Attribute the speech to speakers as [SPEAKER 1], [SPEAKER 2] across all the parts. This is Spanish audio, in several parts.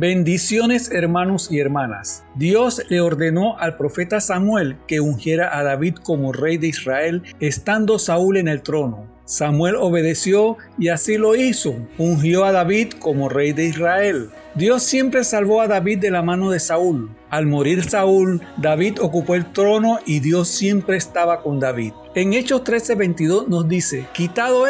[SPEAKER 1] Bendiciones, hermanos y hermanas. Dios le ordenó al profeta Samuel que ungiera a David como rey de Israel, estando Saúl en el trono. Samuel obedeció y así lo hizo. Ungió a David como rey de Israel. Dios siempre salvó a David de la mano de Saúl. Al morir Saúl, David ocupó el trono y Dios siempre estaba con David. En Hechos 13:22 nos dice: quitado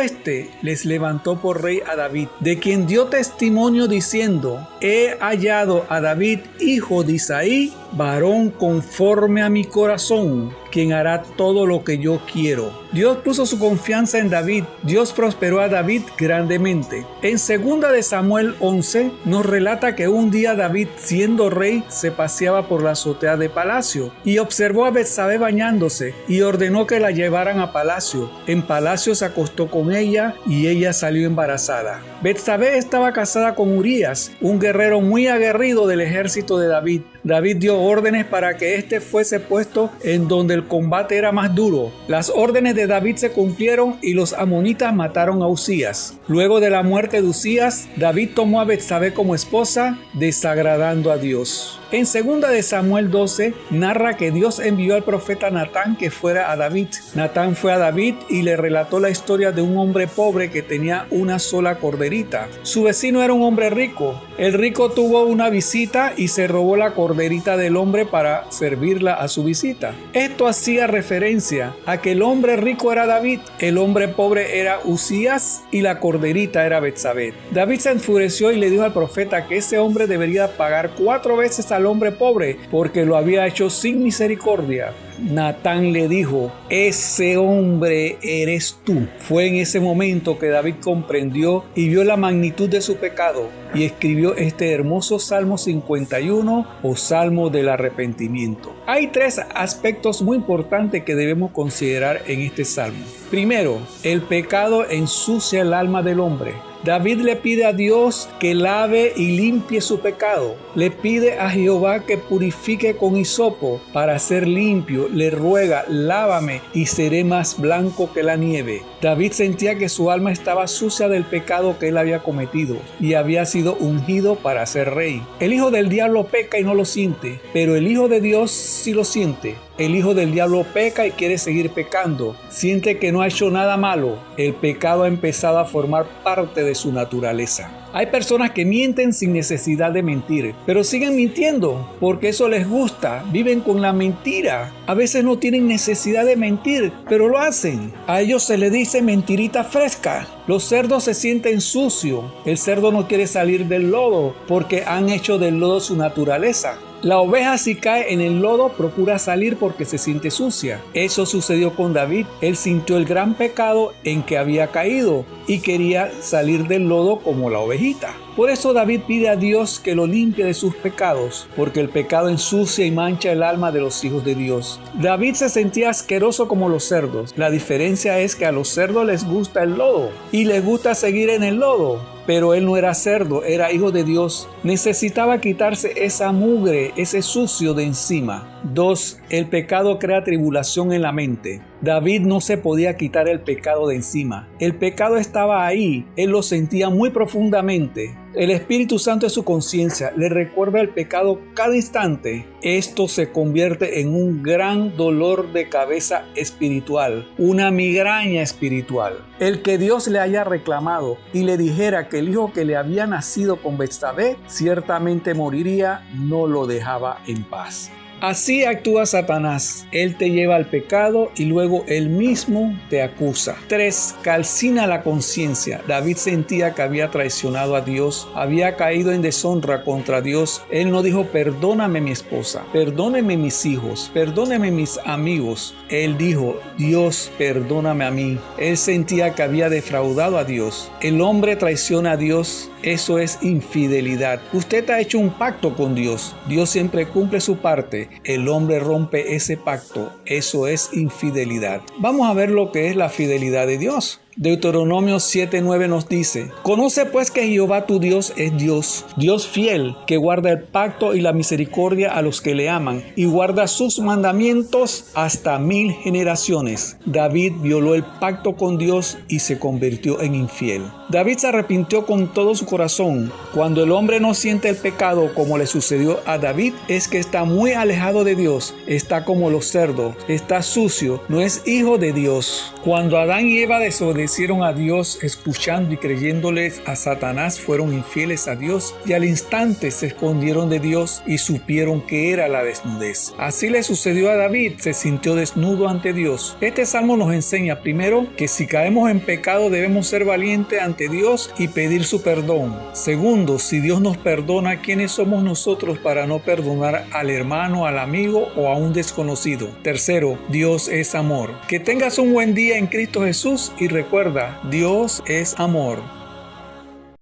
[SPEAKER 1] les levantó por rey a David, de quien dio testimonio diciendo: he hallado a David, hijo de Isaí, varón conforme a mi corazón, quien hará todo lo que yo quiero. Dios puso su confianza en David. Dios prosperó a David grandemente. En 2 de Samuel 11 nos relata que un día David, siendo rey, se paseaba por la azotea de palacio y observó a Betsabé bañándose y ordenó que la llevaran a palacio. En palacio se acostó con ella y ella salió embarazada. Betsabé estaba casada con Urías, un guerrero muy aguerrido del ejército de David. David dio órdenes para que éste fuese puesto en donde el combate era más duro. Las órdenes de David se cumplieron y los amonitas mataron a Uzías. Luego de la muerte de Uzías, David tomó a Betsabé como esposa, desagradando a Dios. En 2 de Samuel 12 narra que Dios envió al profeta Natán que fuera a David. Natán fue a David y le relató la historia de un hombre pobre que tenía una sola corderita. Su vecino era un hombre rico. El rico tuvo una visita y se robó la corderita del hombre para servirla a su visita. Esto hacía referencia a que el hombre rico era David, el hombre pobre era Uzías y la corderita era Betsabé. David se enfureció y le dijo al profeta que ese hombre debería pagar 4 veces al hombre pobre porque lo había hecho sin misericordia. Natán le dijo: ese hombre eres tú. Fue en ese momento que David comprendió y vio la magnitud de su pecado y escribió este hermoso Salmo 51 o Salmo del Arrepentimiento. Hay 3 aspectos muy importantes que debemos considerar en este salmo. Primero, el pecado ensucia el alma del hombre. David le pide a Dios que lave y limpie su pecado. Le pide a Jehová que purifique con hisopo para ser limpio. Le ruega: lávame y seré más blanco que la nieve. David sentía que su alma estaba sucia del pecado que él había cometido y había sido ungido para ser rey. El hijo del diablo peca y no lo siente, pero el hijo de Dios sí lo siente. El hijo del diablo peca y quiere seguir pecando. Siente que no ha hecho nada malo. El pecado ha empezado a formar parte de su naturaleza. Hay personas que mienten sin necesidad de mentir, pero siguen mintiendo porque eso les gusta. Viven con la mentira. A veces no tienen necesidad de mentir, pero lo hacen. A ellos se les dice mentirita fresca. Los cerdos se sienten sucios. El cerdo no quiere salir del lodo porque han hecho del lodo su naturaleza. La oveja, si cae en el lodo, procura salir porque se siente sucia. Eso sucedió con David. Él sintió el gran pecado en que había caído y quería salir del lodo como la ovejita. Por eso David pide a Dios que lo limpie de sus pecados, porque el pecado ensucia y mancha el alma de los hijos de Dios. David se sentía asqueroso como los cerdos. La diferencia es que a los cerdos les gusta el lodo y les gusta seguir en el lodo. Pero él no era cerdo, era hijo de Dios. Necesitaba quitarse esa mugre, ese sucio de encima. 2. El pecado crea tribulación en la mente. David no se podía quitar el pecado de encima. El pecado estaba ahí, él lo sentía muy profundamente. El Espíritu Santo es su conciencia, le recuerda el pecado cada instante. Esto se convierte en un gran dolor de cabeza espiritual, una migraña espiritual. El que Dios le haya reclamado y le dijera que el hijo que le había nacido con Betsabé ciertamente moriría, no lo dejaba en paz. Así actúa Satanás. Él te lleva al pecado y luego él mismo te acusa. 3. Calcina la conciencia. David sentía que había traicionado a Dios, había caído en deshonra contra Dios. Él no dijo: perdóname mi esposa, perdóneme mis hijos, perdóneme mis amigos. Él dijo: Dios, perdóname a mí. Él sentía que había defraudado a Dios. El hombre traiciona a Dios. Eso es infidelidad. Usted ha hecho un pacto con Dios. Dios siempre cumple su parte. El hombre rompe ese pacto. Eso es infidelidad. Vamos a ver lo que es la fidelidad de Dios. Deuteronomio 7:9 nos dice: Conoce pues que Jehová tu Dios es Dios, Dios fiel, que guarda el pacto y la misericordia a los que le aman, y guarda sus mandamientos hasta 1000 generaciones. David violó el pacto con Dios y se convirtió en infiel. David se arrepintió con todo su corazón. Cuando el hombre no siente el pecado como le sucedió a David, es que está muy alejado de Dios, está como los cerdos, está sucio, no es hijo de Dios. Cuando Adán y Eva desobedecieron a Dios, escuchando y creyéndoles a Satanás, fueron infieles a Dios y al instante se escondieron de Dios y supieron que era la desnudez. Así le sucedió a David, se sintió desnudo ante Dios. Este salmo nos enseña primero que si caemos en pecado debemos ser valientes ante Dios y pedir su perdón. Segundo, si Dios nos perdona, ¿quiénes somos nosotros para no perdonar al hermano, al amigo o a un desconocido? Tercero, Dios es amor. Que tengas un buen día en Cristo Jesús y recuerda, Dios es amor.